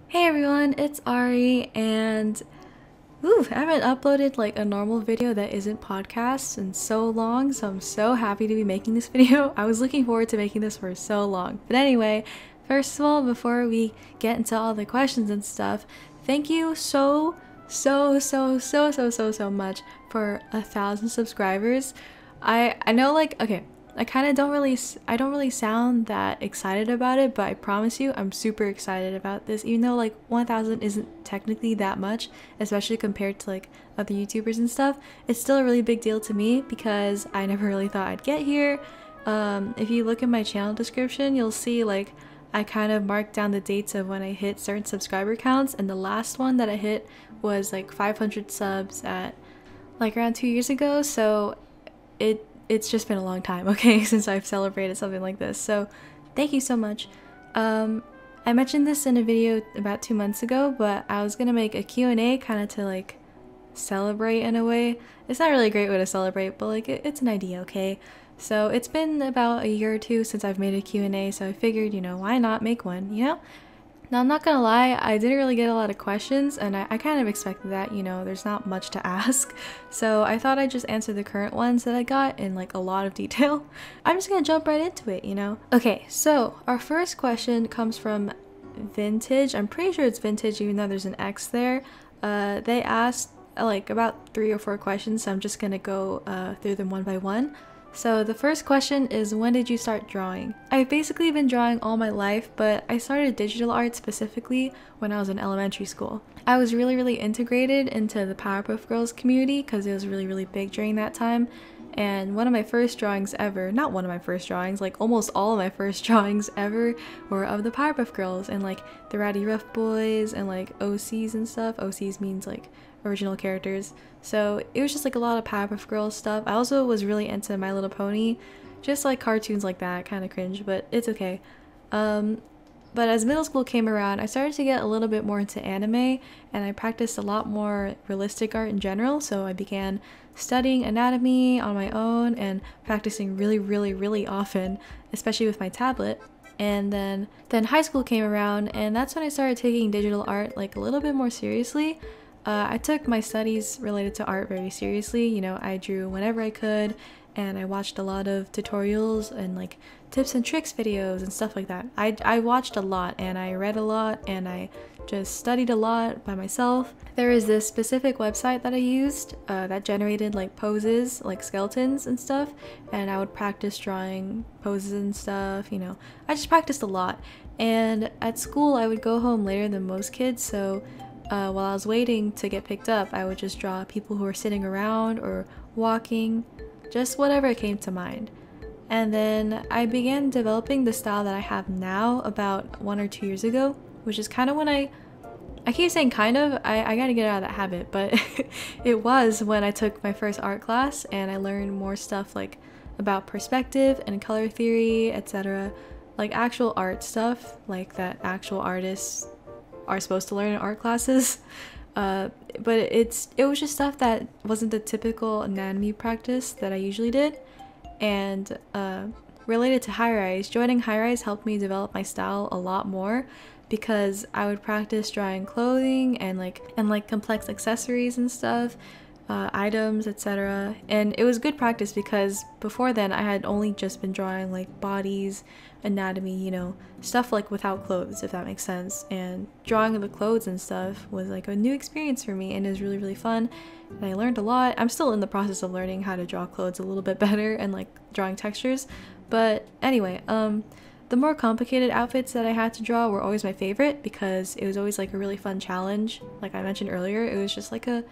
Hey everyone, it's Ari, and I haven't uploaded like a normal video that isn't podcasts in so long, so I'm so happy to be making this video. I was looking forward to making this for so long. But anyway, first of all, before we get into all the questions and stuff, thank you so much for 1,000 subscribers. I know, like, okay, I kind of I don't really sound that excited about it, but I promise you I'm super excited about this, even though like 1,000 isn't technically that much, especially compared to like other YouTubers and stuff. It's still a really big deal to me because I never really thought I'd get here. If you look at my channel description, you'll see like I kind of marked down the dates of when I hit certain subscriber counts, and the last one that I hit was like 500 subs at like around 2 years ago, so it's just been a long time, okay, since I've celebrated something like this. So thank you so much. I mentioned this in a video about 2 months ago, but I was gonna make a Q&A kind of to like celebrate in a way. It's not really a great way to celebrate, but like it's an idea, okay? So it's been about a year or two since I've made a Q&A, so I figured, you know, why not make one, you know? Now, I'm not gonna lie, I didn't really get a lot of questions, and I kind of expected that, you know, there's not much to ask. So I thought I'd just answer the current ones that I got in like a lot of detail. I'm just gonna jump right into it, you know? Okay, so our first question comes from Vintage. I'm pretty sure it's Vintage even though there's an X there. They asked like about 3 or 4 questions, so I'm just gonna go through them one by one. So the first question is, when did you start drawing? I've basically been drawing all my life, but I started digital art specifically when I was in elementary school. I was really integrated into the Powerpuff Girls community because it was really big during that time. And one of my first drawings ever, not one of my first drawings, like almost all of my first drawings ever were of the Powerpuff Girls and like the Rowdy Rough Boys and like OCs and stuff. OCs means like original characters. So it was just like a lot of Powerpuff Girls stuff. I also was really into My Little Pony, just like cartoons like that, kind of cringe, but it's okay. But as middle school came around, I started to get a little bit more into anime, and I practiced a lot more realistic art in general, so I began studying anatomy on my own and practicing really often, especially with my tablet. And then high school came around, and that's when I started taking digital art like a little bit more seriously. I took my studies related to art very seriously. You know, I drew whenever I could, and I watched a lot of tutorials and like tips and tricks videos and stuff like that. I watched a lot, and I read a lot, and I just studied a lot by myself. There is this specific website that I used that generated like poses, like skeletons and stuff, and I would practice drawing poses and stuff, you know. I just practiced a lot. And at school I would go home later than most kids, so while I was waiting to get picked up, I would just draw people who were sitting around or walking, just whatever came to mind. And then I began developing the style that I have now about 1 or 2 years ago, which is kind of when I keep saying kind of, I gotta get out of that habit, but it was when I took my first art class and I learned more stuff like about perspective and color theory, etc. Like actual art stuff, like that actual artists are supposed to learn in art classes. But it was just stuff that wasn't the typical anatomy practice that I usually did. And related to highrise, joining highrise helped me develop my style a lot more because I would practice drawing clothing and like complex accessories and stuff, items, etc. And it was good practice because before then I had only just been drawing like bodies, anatomy, you know, stuff like without clothes, if that makes sense. And drawing the clothes and stuff was like a new experience for me, and it was really fun, and I learned a lot. I'm still in the process of learning how to draw clothes a little bit better and like drawing textures. But anyway, the more complicated outfits that I had to draw were always my favorite because it was always like a really fun challenge. Like I mentioned earlier, it was just like it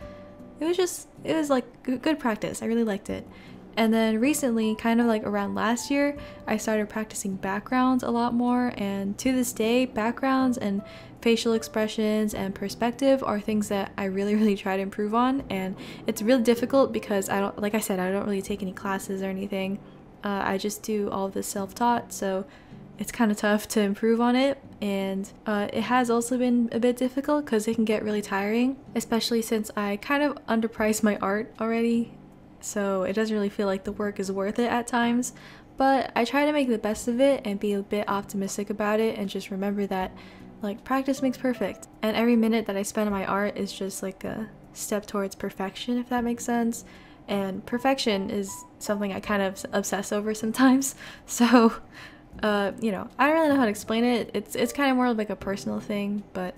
was like good practice. I really liked it. And then recently, kind of like around last year, I started practicing backgrounds a lot more, and to this day, backgrounds and facial expressions and perspective are things that I really try to improve on. And it's really difficult because I don't, like I said, I don't really take any classes or anything. I just do all of this self-taught, so it's kind of tough to improve on it. And it has also been a bit difficult because it can get really tiring, especially since I kind of underpriced my art already, so it doesn't really feel like the work is worth it at times. But I try to make the best of it and be a bit optimistic about it, and just remember that Like, practice makes perfect. And every minute that I spend on my art is just like a step towards perfection, if that makes sense. And perfection is something I kind of obsess over sometimes. So, you know, I don't really know how to explain it. It's kind of more like a personal thing, but,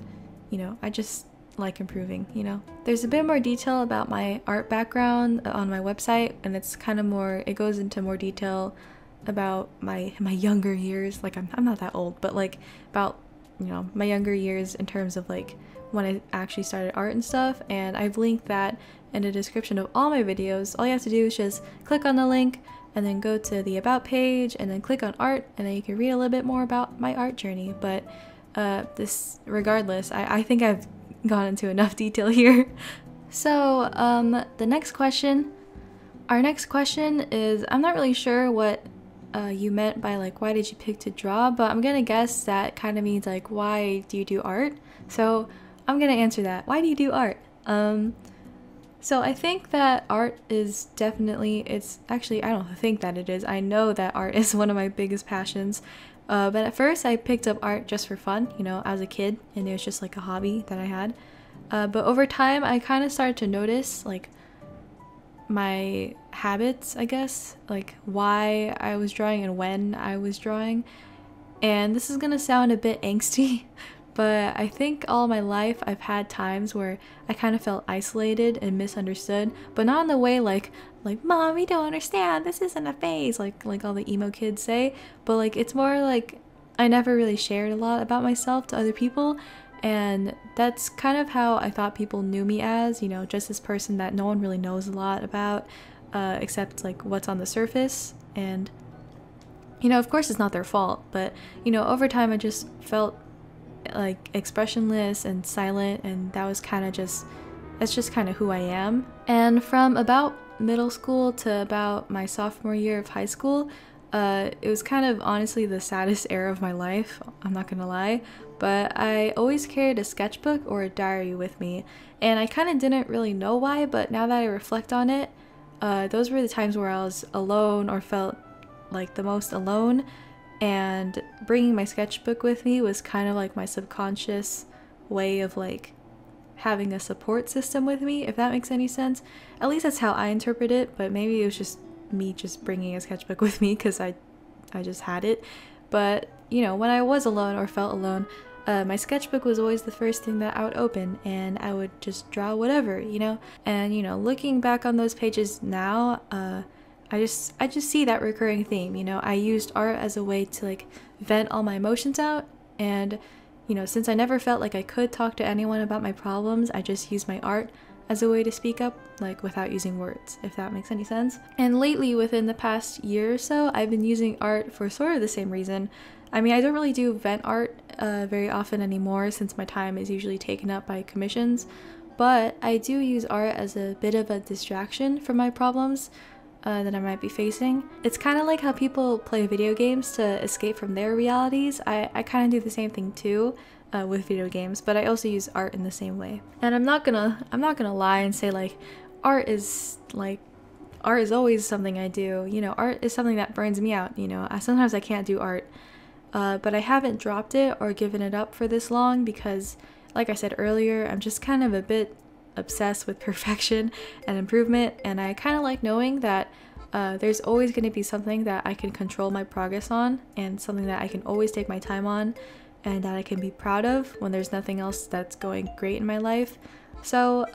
you know, I just like improving, you know. There's a bit more detail about my art background on my website, and it's kind of more, it goes into more detail about my younger years. Like, I'm not that old, but like about, you know, my younger years in terms of like when I actually started art and stuff. And I've linked that in the description of all my videos. All you have to do is just click on the link and then go to the about page and then click on art, and then you can read a little bit more about my art journey. But this, regardless, I think I've gone into enough detail here. So the next question, our next question is, I'm not really sure what you meant by like, why did you pick to draw, but I'm gonna guess that kind of means like, why do you do art? So I'm gonna answer that. Why do you do art? So I think that art is definitely, it's actually, I don't think that it is, I know that art is one of my biggest passions. But at first I picked up art just for fun, you know, as a kid, and it was just like a hobby that I had. But over time I kind of started to notice like my habits, I guess, like why I was drawing and when I was drawing. And this is gonna sound a bit angsty, but I think all my life I've had times where I kind of felt isolated and misunderstood, but not in the way like mom, you don't understand, this isn't a phase, like all the emo kids say, but like it's more like I never really shared a lot about myself to other people. And that's kind of how I thought people knew me as, you know, just this person that no one really knows a lot about, except like what's on the surface. And, you know, of course it's not their fault, but, you know, over time I just felt like expressionless and silent, and that was kind of just, that's just kind of who I am. And from about middle school to about my sophomore year of high school, it was kind of honestly the saddest era of my life, I'm not gonna lie, but I always carried a sketchbook or a diary with me, and I kind of didn't really know why, but now that I reflect on it, those were the times where I was alone or felt like the most alone, and bringing my sketchbook with me was kind of like my subconscious way of like having a support system with me, if that makes any sense. At least that's how I interpret it, but maybe it was just me just bringing a sketchbook with me because I just had it. But, you know, when I was alone or felt alone, my sketchbook was always the first thing that I would open, and I would just draw whatever, you know. And, you know, looking back on those pages now, I just see that recurring theme, you know. I used art as a way to like vent all my emotions out, and, you know, since I never felt like I could talk to anyone about my problems, I just used my art as a way to speak up, like without using words, if that makes any sense. And lately, within the past year or so, I've been using art for sort of the same reason. I mean, I don't really do vent art very often anymore since my time is usually taken up by commissions, but I do use art as a bit of a distraction from my problems that I might be facing. It's kind of like how people play video games to escape from their realities. I kind of do the same thing too with video games, but I also use art in the same way. And I'm not gonna lie and say like art is always something I do. You know, art is something that burns me out. You know, sometimes I can't do art, but I haven't dropped it or given it up for this long because, like I said earlier, I'm just kind of a bit obsessed with perfection and improvement, and I kind of like knowing that there's always going to be something that I can control my progress on, and something that I can always take my time on, and that I can be proud of when there's nothing else that's going great in my life. So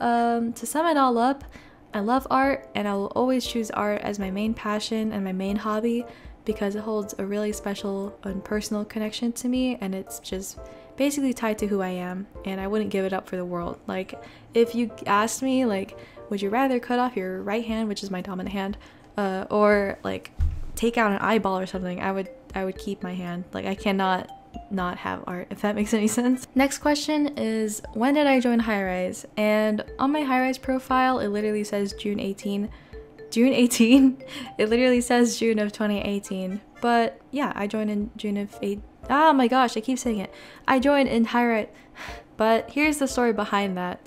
to sum it all up, I love art, and I will always choose art as my main passion and my main hobby because it holds a really special and personal connection to me, and it's just basically tied to who I am, and I wouldn't give it up for the world. Like, if you asked me, like, would you rather cut off your right hand, which is my dominant hand, or like take out an eyeball or something, I would keep my hand. Like, I cannot not have art, if that makes any sense. Next question is, when did I join highrise? And on my highrise profile, it literally says June 18. June 18? It literally says June of 2018. But yeah, I joined in June of 8. Oh my gosh, I keep saying it. I joined in highrise. But here's the story behind that.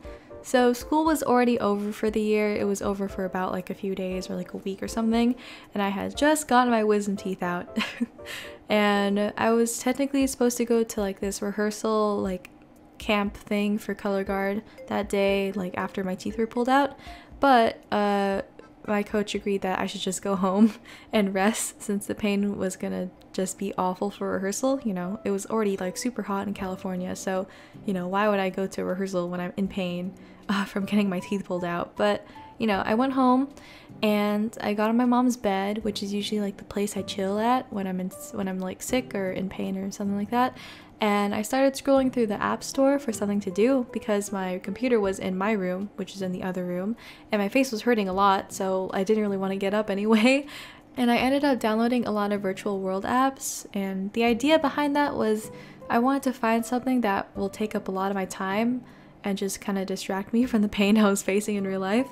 So school was already over for the year. It was over for about like a few days or like a week or something, and I had just gotten my wisdom teeth out. And I was technically supposed to go to like this rehearsal like camp thing for color guard that day, like after my teeth were pulled out, but my coach agreed that I should just go home and rest since the pain was gonna just be awful for rehearsal. You know, it was already like super hot in California, so you know, why would I go to a rehearsal when I'm in pain from getting my teeth pulled out? But you know, I went home and I got on my mom's bed, which is usually like the place I chill at when I'm like sick or in pain or something like that. And I started scrolling through the app store for something to do because my computer was in my room, which is in the other room, and my face was hurting a lot, so I didn't really want to get up anyway. And I ended up downloading a lot of virtual world apps, and the idea behind that was I wanted to find something that will take up a lot of my time and just kind of distract me from the pain I was facing in real life.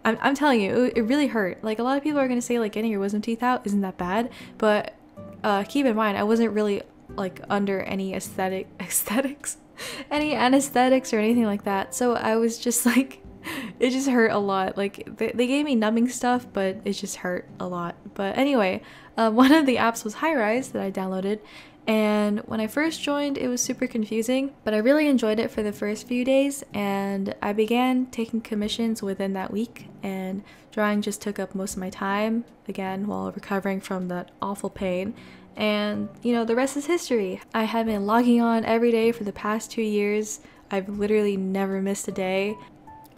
I'm telling you, it really hurt. Like, a lot of people are going to say like getting your wisdom teeth out isn't that bad, but keep in mind I wasn't really like under any anesthetics or anything like that, so I was just like it just hurt a lot. Like they gave me numbing stuff, but it just hurt a lot. But anyway, one of the apps was Highrise that I downloaded, and when I first joined it was super confusing, but I really enjoyed it for the first few days, and I began taking commissions within that week, and drawing just took up most of my time again while recovering from that awful pain. And you know, the rest is history. I have been logging on every day for the past 2 years. I've literally never missed a day.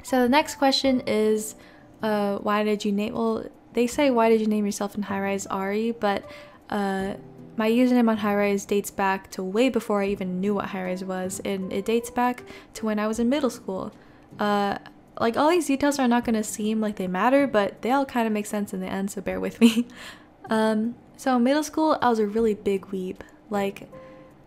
So the next question is, why did you name, well, they say why did you name yourself in Highrise aerei, but my username on Highrise dates back to way before I even knew what Highrise was, and it dates back to when I was in middle school. Like, all these details are not going to seem like they matter, but they all kind of make sense in the end, so bear with me. So in middle school, I was a really big weeb. Like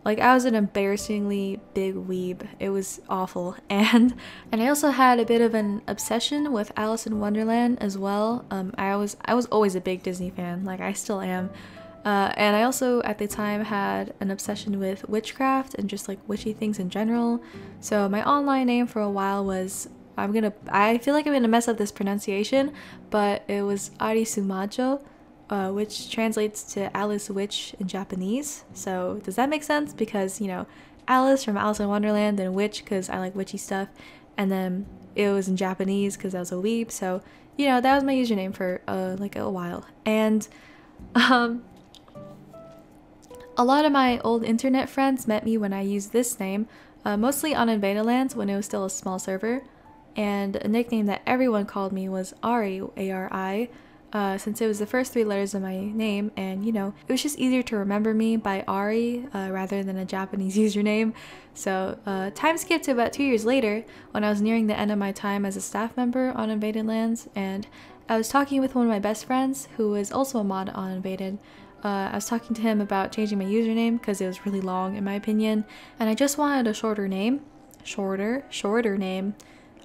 I was an embarrassingly big weeb. It was awful. And I also had a bit of an obsession with Alice in Wonderland as well. I was always a big Disney fan, like I still am. And I also at the time had an obsession with witchcraft and just like witchy things in general. So my online name for a while was, I feel like I'm gonna mess up this pronunciation, but it was Arisumajo, which translates to Alice Witch in Japanese. So does that make sense? Because, you know, Alice from Alice in Wonderland, then Witch because I like witchy stuff, and then it was in Japanese because I was a weeb. So, you know, that was my username for like a while. And a lot of my old internet friends met me when I used this name, mostly on Invaded Lands when it was still a small server. And a nickname that everyone called me was aerei, A-R-I, since it was the first 3 letters of my name, and you know, it was just easier to remember me by aerei rather than a Japanese username. So time skipped to about 2 years later when I was nearing the end of my time as a staff member on Invaded Lands, and I was talking with one of my best friends who was also a mod on Invaded. I was talking to him about changing my username because it was really long in my opinion, and I just wanted a shorter name. Shorter name.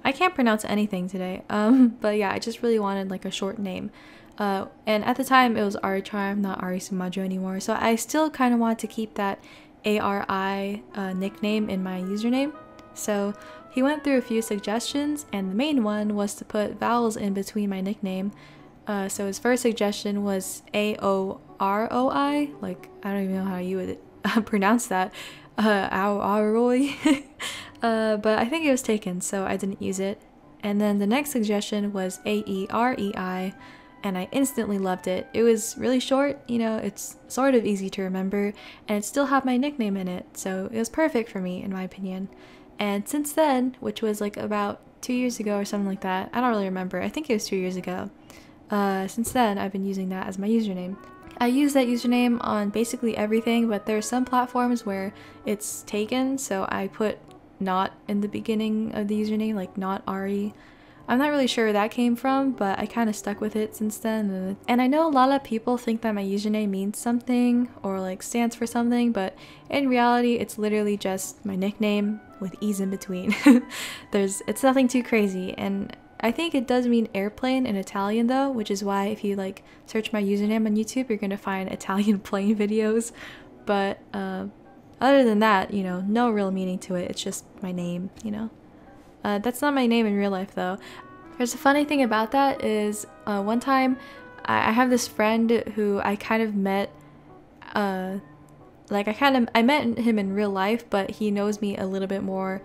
I can't pronounce anything today, but yeah, I just really wanted like a short name. And at the time it was Ari Charm, not Ari Sumajo anymore, so I still kind of want to keep that ARI nickname in my username. So he went through a few suggestions, and the main one was to put vowels in between my nickname. So his first suggestion was AOROI, like I don't even know how you would pronounce that, aeroi. But I think it was taken, so I didn't use it. And then the next suggestion was AEREI, and I instantly loved it. It was really short, you know, it's sort of easy to remember, and it still had my nickname in it, so it was perfect for me in my opinion. And since then, which was like about 2 years ago or something like that, I don't really remember, I think it was 2 years ago, since then I've been using that as my username. I use that username on basically everything, but there are some platforms where it's taken, so I put not in the beginning of the username, like not Ari. I'm not really sure where that came from, but I kind of stuck with it since then. And I know a lot of people think that my username means something or like stands for something, but in reality it's literally just my nickname with E's in between. It's nothing too crazy, and I think it does mean airplane in Italian though, which is why if you like search my username on YouTube you're gonna find Italian plane videos. But other than that, you know, no real meaning to it, it's just my name, you know. That's not my name in real life though. There's a funny thing about that is one time I have this friend who I kind of met, like I met him in real life, but he knows me a little bit more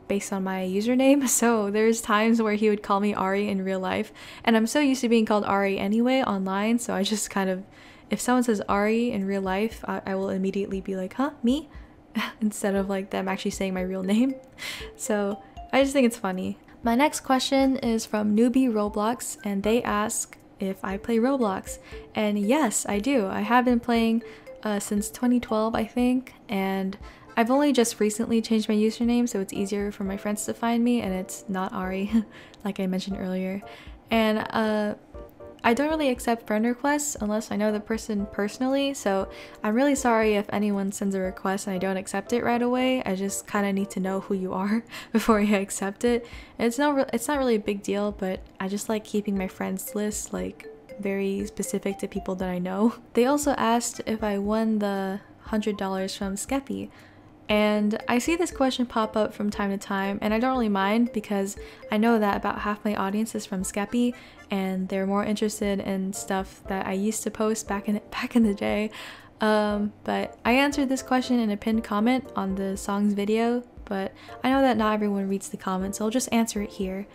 based on my username. So there's times where he would call me Ari in real life, and I'm so used to being called Ari anyway online, so I just kind of, if someone says Ari in real life, I will immediately be like, huh, me? Instead of like them actually saying my real name. So I just think it's funny. My next question is from Newbie Roblox, and they ask if I play Roblox. And yes, I do. I have been playing since 2012, I think, and I've only just recently changed my username so it's easier for my friends to find me, and it's not Ari, like I mentioned earlier. And I don't really accept friend requests unless I know the person personally, so I'm really sorry if anyone sends a request and I don't accept it right away. I just kind of need to know who you are before I accept it. And it's not really a big deal, but I just like keeping my friends list like very specific to people that I know. They also asked if I won the $100 from Skeppy. And I see this question pop up from time to time, and I don't really mind because I know that about half my audience is from Skeppy, and they're more interested in stuff that I used to post back in the day. But I answered this question in a pinned comment on the song's video, but I know that not everyone reads the comments, so I'll just answer it here.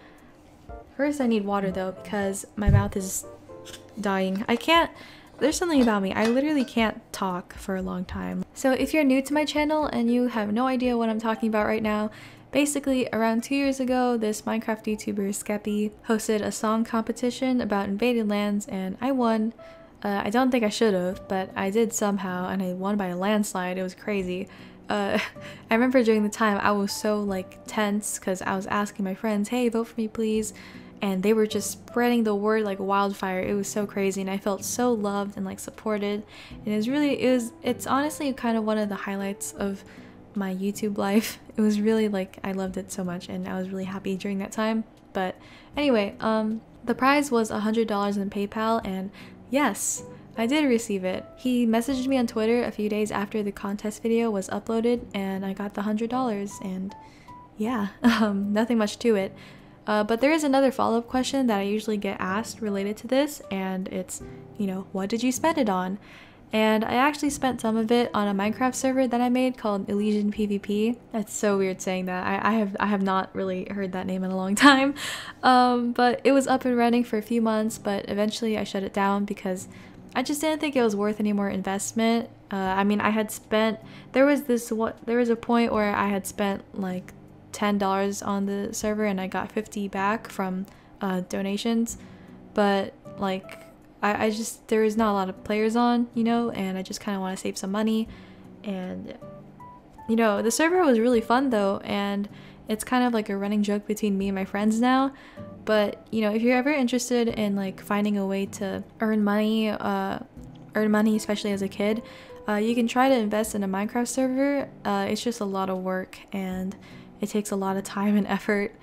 First, I need water though because my mouth is dying. There's something about me, I literally can't talk for a long time. So if you're new to my channel and you have no idea what I'm talking about right now, basically around 2 years ago, this Minecraft YouTuber Skeppy hosted a song competition about invaded lands, and I won. I don't think I should have, but I did somehow, and I won by a landslide. It was crazy. I remember during the time I was so like tense because I was asking my friends, hey, vote for me please. And they were just spreading the word like wildfire. It was so crazy, and I felt so loved and like supported, and it's honestly kind of one of the highlights of my YouTube life. It was really like, I loved it so much, and I was really happy during that time. But anyway, the prize was $100 in PayPal, and yes, I did receive it. He messaged me on Twitter a few days after the contest video was uploaded, and I got the $100, and yeah, nothing much to it. But there is another follow-up question that I usually get asked related to this, and it's, you know, what did you spend it on? And I actually spent some of it on a Minecraft server that I made called Elysian PvP. That's so weird saying that. I have not really heard that name in a long time. But it was up and running for a few months, but eventually I shut it down because I just didn't think it was worth any more investment. I mean, there was a point where I had spent like $10 on the server and I got 50 back from donations, but like I just, there is not a lot of players on, you know, and I just kind of want to save some money. And you know, the server was really fun though, and it's kind of like a running joke between me and my friends now. But you know, if you're ever interested in like finding a way to earn money especially as a kid, you can try to invest in a Minecraft server. It's just a lot of work and it takes a lot of time and effort,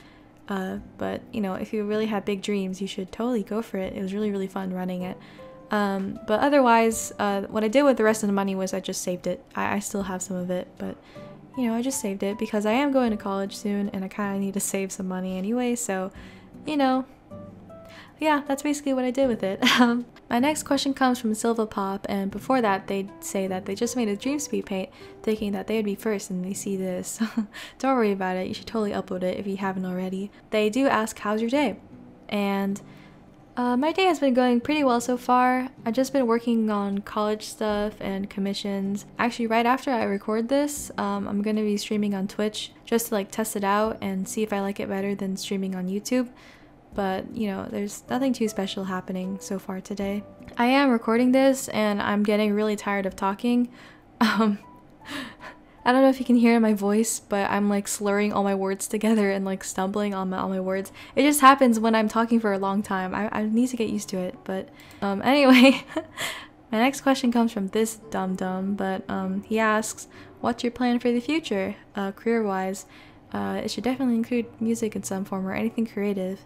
but you know, if you really have big dreams, you should totally go for it. It was really fun running it. But otherwise, what I did with the rest of the money was I just saved it. I still have some of it, but you know, I just saved it because I am going to college soon and I kind of need to save some money anyway, so you know, yeah, that's basically what I did with it. My next question comes from Silva Pop, and before that they say that they just made a dream speed paint thinking that they would be first, and they see this. Don't worry about it, you should totally upload it if you haven't already. They do ask, how's your day? And my day has been going pretty well so far. I've just been working on college stuff and commissions. Actually, right after I record this, I'm gonna be streaming on Twitch just to like test it out and see if I like it better than streaming on YouTube. But you know, there's nothing too special happening so far today. I am recording this and I'm getting really tired of talking. I don't know if you can hear in my voice, but I'm like slurring all my words together and like stumbling on all my words. It just happens when I'm talking for a long time. I need to get used to it, but anyway. My next question comes from this dum-dum, but he asks, what's your plan for the future, career-wise? It should definitely include music in some form or anything creative.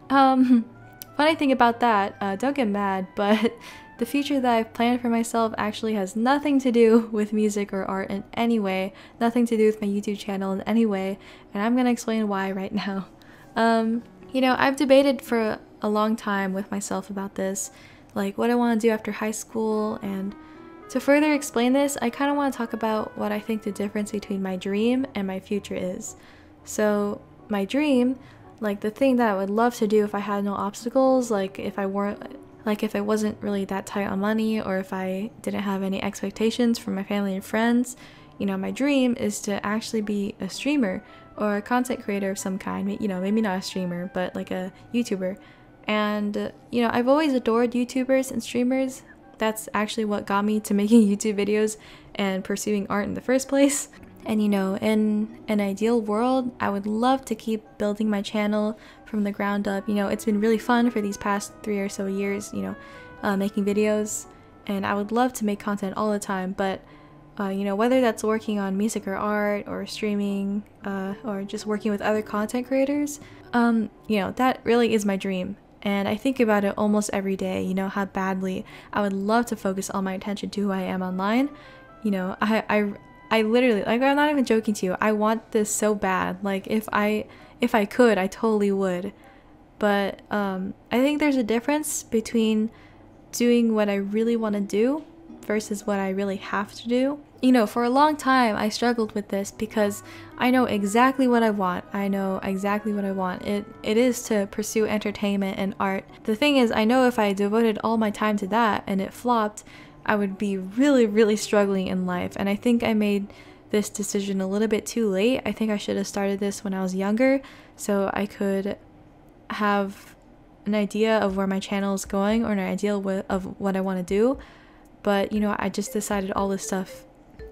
Funny thing about that, don't get mad, but the future that I've planned for myself actually has nothing to do with music or art in any way, nothing to do with my YouTube channel in any way, and I'm gonna explain why right now. You know, I've debated for a long time with myself about this, like what I want to do after high school, and to further explain this, I kind of want to talk about what I think the difference between my dream and my future is. So, my dream, like the thing that I would love to do if I had no obstacles, like if I wasn't really that tight on money, or if I didn't have any expectations from my family and friends, you know, my dream is to actually be a streamer or a content creator of some kind. You know, maybe not a streamer, but like a YouTuber. And, you know, I've always adored YouTubers and streamers. That's actually what got me to making YouTube videos and pursuing art in the first place. And, you know, in an ideal world, I would love to keep building my channel from the ground up. You know, it's been really fun for these past 3 or so years, you know, making videos. And I would love to make content all the time, but you know, whether that's working on music or art or streaming or just working with other content creators, you know, that really is my dream. And I think about it almost every day, you know, how badly I would love to focus all my attention to who I am online. You know, I literally, like, I'm not even joking to you, I want this so bad. Like, if I could, I totally would. But I think there's a difference between doing what I really want to do versus what I really have to do. You know, for a long time I struggled with this because I know exactly what I want. I know exactly what I want. It is to pursue entertainment and art. The thing is, I know if I devoted all my time to that and it flopped, I would be really, really struggling in life. And I think I made this decision a little bit too late. I think I should have started this when I was younger so I could have an idea of where my channel is going, or an idea of what I want to do. But, you know, I just decided all this stuff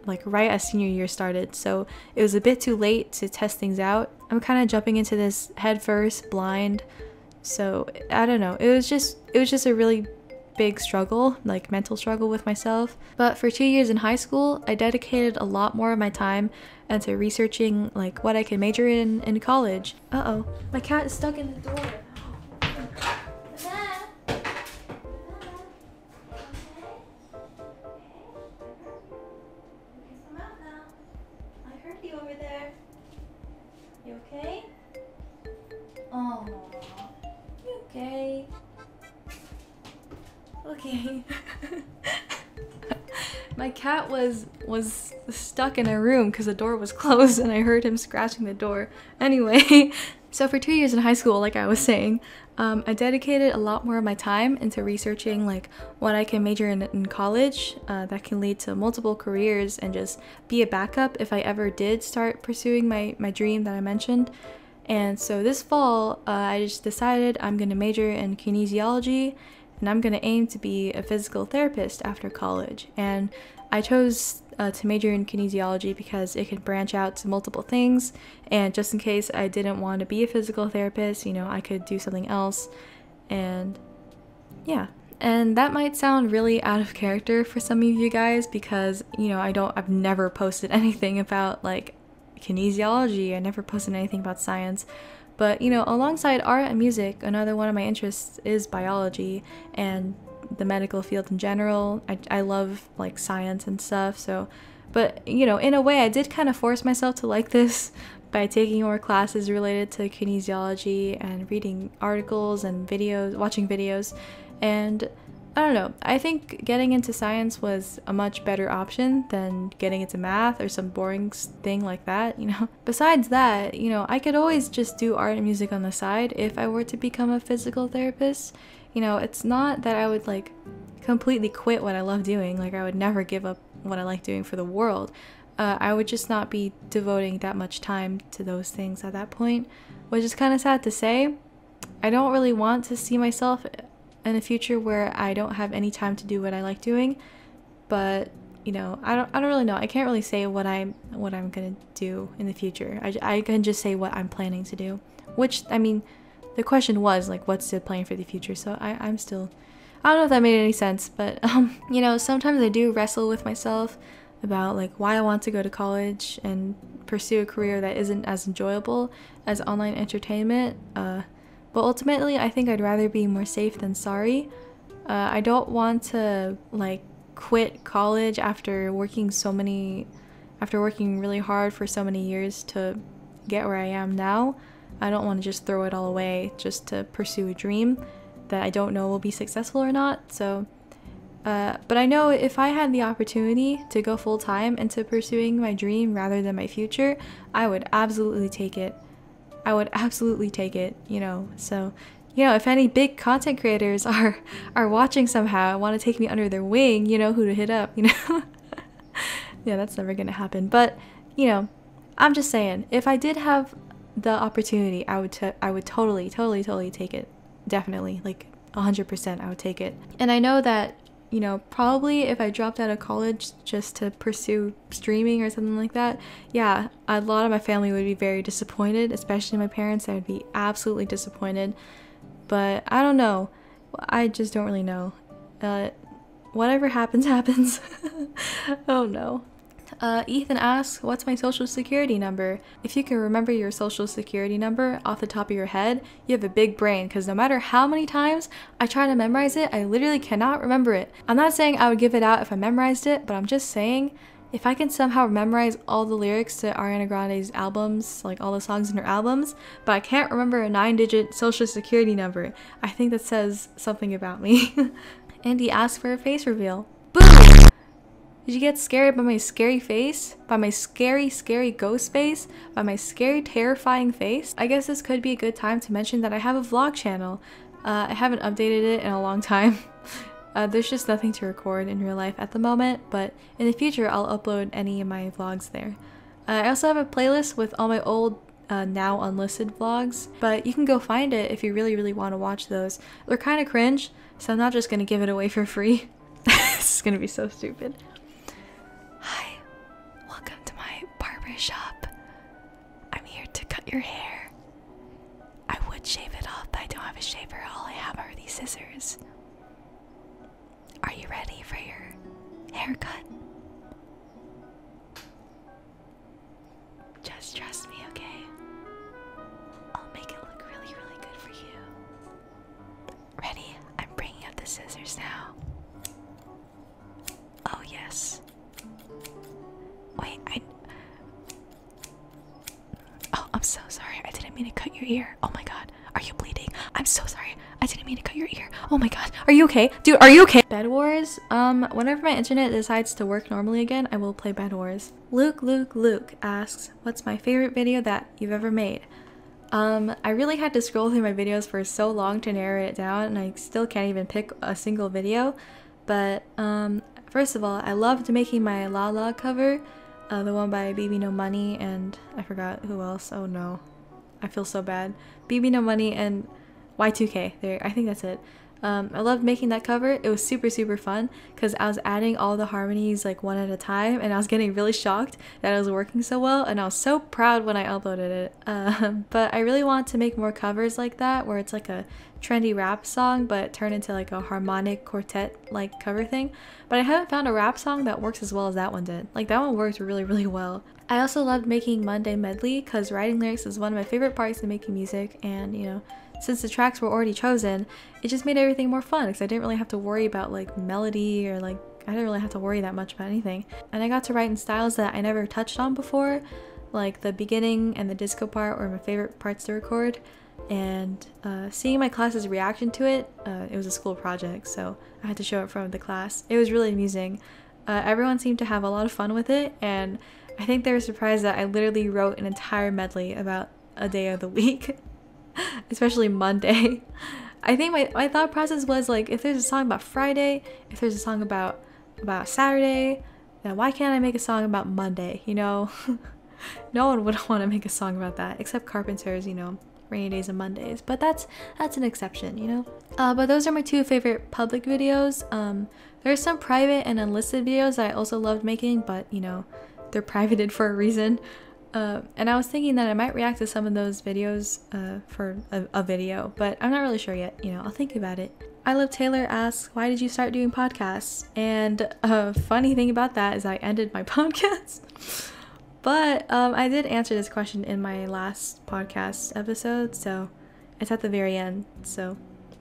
like right as senior year started, so it was a bit too late to test things out. I'm kind of jumping into this head first, blind. So I don't know, it was just a really big struggle, like mental struggle with myself. But for 2 years in high school, I dedicated a lot more of my time into researching like what I could major in college. Uh-oh, my cat is stuck in the door. Over there. You okay? Oh, you okay? Okay. My cat was stuck in a room because the door was closed and I heard him scratching the door. Anyway, so for 2 years in high school, like I was saying, I dedicated a lot more of my time into researching like what I can major in college that can lead to multiple careers and just be a backup if I ever did start pursuing my dream that I mentioned. And so this fall, I just decided I'm going to major in kinesiology, and I'm going to aim to be a physical therapist after college. And I chose to major in kinesiology because it can branch out to multiple things, and just in case I didn't want to be a physical therapist, you know, I could do something else. And yeah, and that might sound really out of character for some of you guys because, you know, I've never posted anything about like kinesiology. I never posted anything about science. But, you know, alongside art and music, another one of my interests is biology and the medical field in general. I love like science and stuff. So, but, you know, in a way I did kind of force myself to like this by taking more classes related to kinesiology and reading articles and videos, watching videos. And I don't know, I think getting into science was a much better option than getting into math or some boring thing like that, you know. Besides that, you know, I could always just do art and music on the side if I were to become a physical therapist. You know, it's not that I would like completely quit what I love doing, like I would never give up what I like doing for the world. I would just not be devoting that much time to those things at that point, which is kind of sad to say. I don't really want to see myself in a future where I don't have any time to do what I like doing, but you know, I don't really know. I can't really say what I'm gonna do in the future. I can just say what I'm planning to do, which, I mean, the question was like, what's the plan for the future? So I'm still, I don't know if that made any sense, but you know, sometimes I do wrestle with myself about like why I want to go to college and pursue a career that isn't as enjoyable as online entertainment. But ultimately, I think I'd rather be more safe than sorry. I don't want to like quit college after working really hard for so many years to get where I am now. I don't want to just throw it all away just to pursue a dream that I don't know will be successful or not. So but I know if I had the opportunity to go full time into pursuing my dream rather than my future, I would absolutely take it. You know. So, you know, if any big content creators are watching somehow, want to take me under their wing, you know who to hit up, you know. Yeah, that's never gonna happen. But, you know, I'm just saying, if I did have the opportunity, I would totally take it. Definitely, like 100%, I would take it. And I know that, you know, probably if I dropped out of college just to pursue streaming or something like that, yeah, a lot of my family would be very disappointed, especially my parents. I would be absolutely disappointed. But I don't know. I just don't really know. Whatever happens, happens. Oh no. Ethan asks, what's my social security number? If you can remember your social security number off the top of your head, you have a big brain, because no matter how many times I try to memorize it, I literally cannot remember it. I'm not saying I would give it out if I memorized it, but I'm just saying if I can somehow memorize all the lyrics to Ariana Grande's albums, like all the songs in her albums, but I can't remember a 9-digit social security number, I think that says something about me. Andy asks for a face reveal. Boom! Did you get scared by my scary face? By my scary ghost face? By my scary, terrifying face? I guess this could be a good time to mention that I have a vlog channel. I haven't updated it in a long time. There's just nothing to record in real life at the moment, but in the future I'll upload any of my vlogs there. I also have a playlist with all my old now unlisted vlogs, but you can go find it if you really want to watch those. They're kind of cringe, so I'm not just gonna give it away for free. This is gonna be so stupid. Hi, welcome to my barber shop. I'm here to cut your hair. I would shave it off, but I don't have a shaver. All I have are these scissors. Are you ready for your haircut? Just trust me, okay? I'll make it look really good for you. Ready? I'm bringing up the scissors now. Oh, yes. Wait, Oh, I'm so sorry. I didn't mean to cut your ear. Oh my god. Are you bleeding? I'm so sorry. I didn't mean to cut your ear. Oh my god. Are you okay? Dude, are you okay? Bed Wars? Whenever my internet decides to work normally again, I will play Bed Wars. Luke asks, what's my favorite video that you've ever made? I really had to scroll through my videos for so long to narrow it down, and I still can't even pick a single video. But, first of all, I loved making my La La cover, the one by BB No Money, and I forgot who else. Oh no. I feel so bad. BB No Money and Y2K. There, I think that's it. I loved making that cover. It was super fun because I was adding all the harmonies like one at a time, and I was getting really shocked that it was working so well, and I was so proud when I uploaded it. But I really want to make more covers like that, where it's like a trendy rap song but turn into like a harmonic quartet like cover thing. But I haven't found a rap song that works as well as that one did. Like that one worked really well. I also loved making Monday Medley because writing lyrics is one of my favorite parts of making music, and you know, since the tracks were already chosen, it just made everything more fun because I didn't really have to worry about like melody, or like I didn't really have to worry that much about anything. And I got to write in styles that I never touched on before, like the beginning and the disco part were my favorite parts to record. And seeing my class's reaction to it, it was a school project, so I had to show it in front of the class. It was really amusing. Everyone seemed to have a lot of fun with it, and I think they were surprised that I literally wrote an entire medley about a day of the week. Especially Monday. I think my thought process was like, if there's a song about Friday, if there's a song about Saturday, then why can't I make a song about Monday, you know? No one would want to make a song about that, except Carpenters, you know, rainy days and Mondays, but that's an exception, you know? But those are my two favorite public videos. There's some private and unlisted videos that I also loved making, but you know, they're privated for a reason. And I was thinking that I might react to some of those videos for a video, but I'm not really sure yet. You know, I'll think about it. I Love Taylor asks, why did you start doing podcasts? And a funny thing about that is I ended my podcast. But I did answer this question in my last podcast episode, so it's at the very end. So,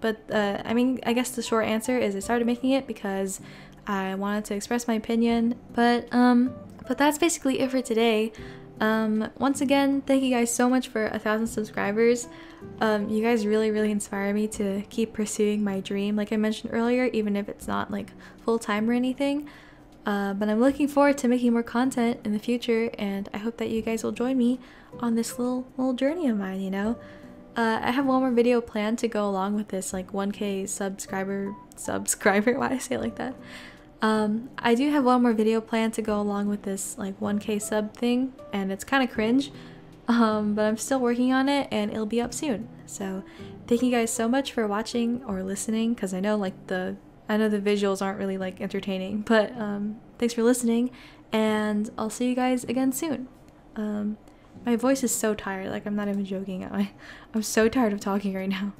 But I mean, I guess the short answer is I started making it because I wanted to express my opinion. But that's basically it for today. Once again, thank you guys so much for 1,000 subscribers. You guys really inspire me to keep pursuing my dream, like I mentioned earlier, even if it's not like full-time or anything. But I'm looking forward to making more content in the future, and I hope that you guys will join me on this little journey of mine, you know? I have one more video planned to go along with this, like 1K subscriber, why did I say it like that? I do have one more video planned to go along with this like 1K sub thing, and it's kind of cringe, but I'm still working on it and it'll be up soon. So thank you guys so much for watching or listening, because I know the visuals aren't really like entertaining, but thanks for listening, and I'll see you guys again soon. My voice is so tired, like I'm not even joking. I'm so tired of talking right now.